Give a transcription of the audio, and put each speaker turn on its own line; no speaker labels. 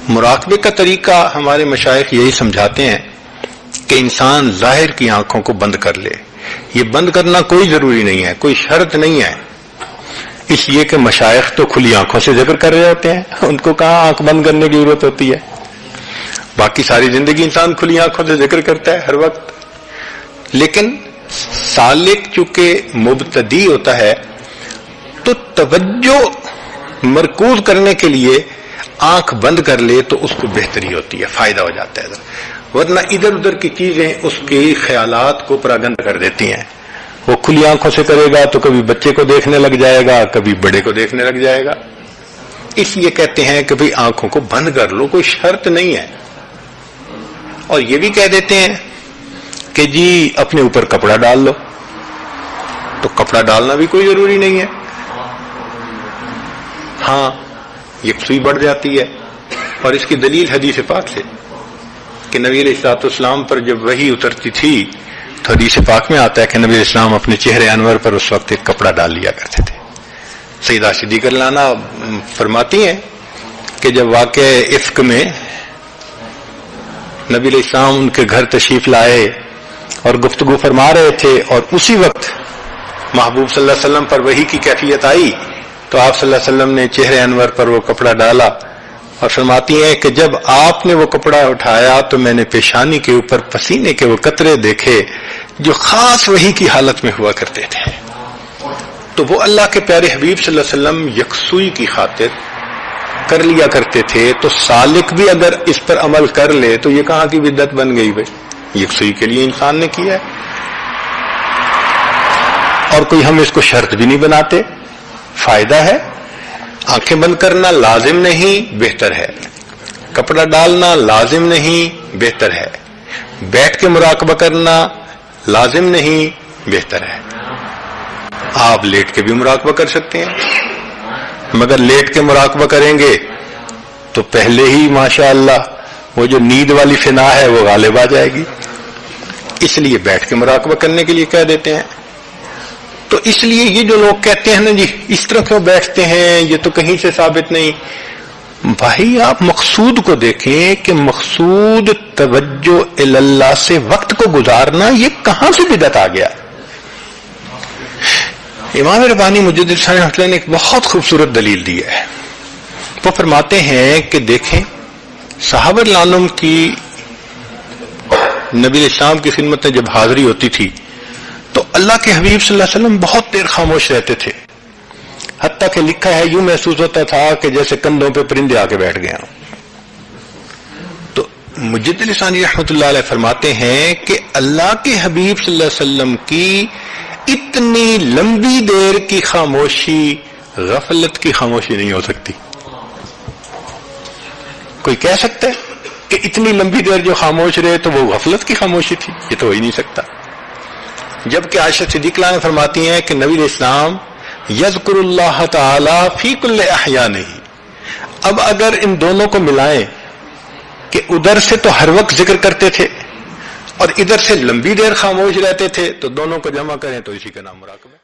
مراقبے کا طریقہ ہمارے مشائخ یہی سمجھاتے ہیں کہ انسان ظاہر کی آنکھوں کو بند کر لے. یہ بند کرنا کوئی ضروری نہیں ہے، کوئی شرط نہیں ہے، اس لیے کہ مشائخ تو کھلی آنکھوں سے ذکر کر رہے ہوتے ہیں، ان کو کہاں آنکھ بند کرنے کی ضرورت ہوتی ہے. باقی ساری زندگی انسان کھلی آنکھوں سے ذکر کرتا ہے ہر وقت. لیکن سالک چونکہ مبتدی ہوتا ہے تو توجہ مرکوز کرنے کے لیے آنکھ بند کر لے تو اس کو بہتری ہوتی ہے، فائدہ ہو جاتا ہے، ورنہ ادھر ادھر کی چیزیں اس کے خیالات کو پراگند کر دیتی ہیں. وہ کھلی آنکھوں سے کرے گا تو کبھی بچے کو دیکھنے لگ جائے گا، کبھی بڑے کو دیکھنے لگ جائے گا. اس لیے کہتے ہیں کہ بھئی آنکھوں کو بند کر لو، کوئی شرط نہیں ہے. اور یہ بھی کہہ دیتے ہیں کہ جی اپنے اوپر کپڑا ڈال لو، تو کپڑا ڈالنا بھی کوئی ضروری نہیں ہے. ہاں یکسوئی بڑھ جاتی ہے، اور اس کی دلیل حدیث پاک سے کہ نبی علیہ الصلوۃ والسلام پر جب وحی اترتی تھی تو حدیث پاک میں آتا ہے کہ نبی علیہ السلام اپنے چہرے انور پر اس وقت ایک کپڑا ڈال لیا کرتے تھے. سیدہ صدیقہ رضی اللہ عنہا فرماتی ہیں کہ جب واقع افک میں نبی علیہ السلام ان کے گھر تشریف لائے اور گفتگو فرما رہے تھے، اور اسی وقت محبوب صلی اللہ علیہ وسلم پر وحی کی کیفیت آئی تو آپ صلی اللہ علیہ وسلم نے چہرے انور پر وہ کپڑا ڈالا. اور فرماتی ہیں کہ جب آپ نے وہ کپڑا اٹھایا تو میں نے پیشانی کے اوپر پسینے کے وہ قطرے دیکھے جو خاص وحی کی حالت میں ہوا کرتے تھے. تو وہ اللہ کے پیارے حبیب صلی اللہ علیہ وسلم یکسوئی کی خاطر کر لیا کرتے تھے. تو سالک بھی اگر اس پر عمل کر لے تو یہ کہاں کی بدعت بن گئی بھائی؟ یکسوئی کے لیے انسان نے کیا ہے، اور کوئی ہم اس کو شرط بھی نہیں بناتے. فائدہ ہے. آنکھیں بند کرنا لازم نہیں، بہتر ہے. کپڑا ڈالنا لازم نہیں، بہتر ہے. بیٹھ کے مراقبہ کرنا لازم نہیں، بہتر ہے. آپ لیٹ کے بھی مراقبہ کر سکتے ہیں، مگر لیٹ کے مراقبہ کریں گے تو پہلے ہی ماشاءاللہ وہ جو نیند والی فنا ہے وہ غالب آ جائے گی. اس لیے بیٹھ کے مراقبہ کرنے کے لیے کہہ دیتے ہیں. تو اس لیے یہ جو لوگ کہتے ہیں نا جی اس طرح کیوں بیٹھتے ہیں، یہ تو کہیں سے ثابت نہیں. بھائی آپ مقصود کو دیکھیں کہ مقصود توجہ اللہ سے وقت کو گزارنا، یہ کہاں سے بدعت آ گیا. امام ربانی مجدد ثانی رحمۃ اللہ نے ایک بہت خوبصورت دلیل دی ہے. وہ فرماتے ہیں کہ دیکھیں صحابہ رضی اللہ عنہم کی نبی علیہ السلام کی خدمت میں جب حاضری ہوتی تھی تو اللہ کے حبیب صلی اللہ علیہ وسلم بہت دیر خاموش رہتے تھے، حتیٰ کہ لکھا ہے یوں محسوس ہوتا تھا کہ جیسے کندھوں پہ پرندے آ کے بیٹھ گئے. تو مجدد ثانی رحمۃ اللہ علیہ فرماتے ہیں کہ اللہ کے حبیب صلی اللہ علیہ وسلم کی اتنی لمبی دیر کی خاموشی غفلت کی خاموشی نہیں ہو سکتی. کوئی کہہ سکتا ہے کہ اتنی لمبی دیر جو خاموش رہے تو وہ غفلت کی خاموشی تھی؟ یہ تو ہو ہی نہیں سکتا. جبکہ عائشہ صدیقہ نے فرماتی ہیں کہ نبی علیہ السلام یذکر اللہ تعالی فی کل احیانہ. اب اگر ان دونوں کو ملائیں کہ ادھر سے تو ہر وقت ذکر کرتے تھے اور ادھر سے لمبی دیر خاموش رہتے تھے، تو دونوں کو جمع کریں تو اسی کا نام مراقبہ ہے.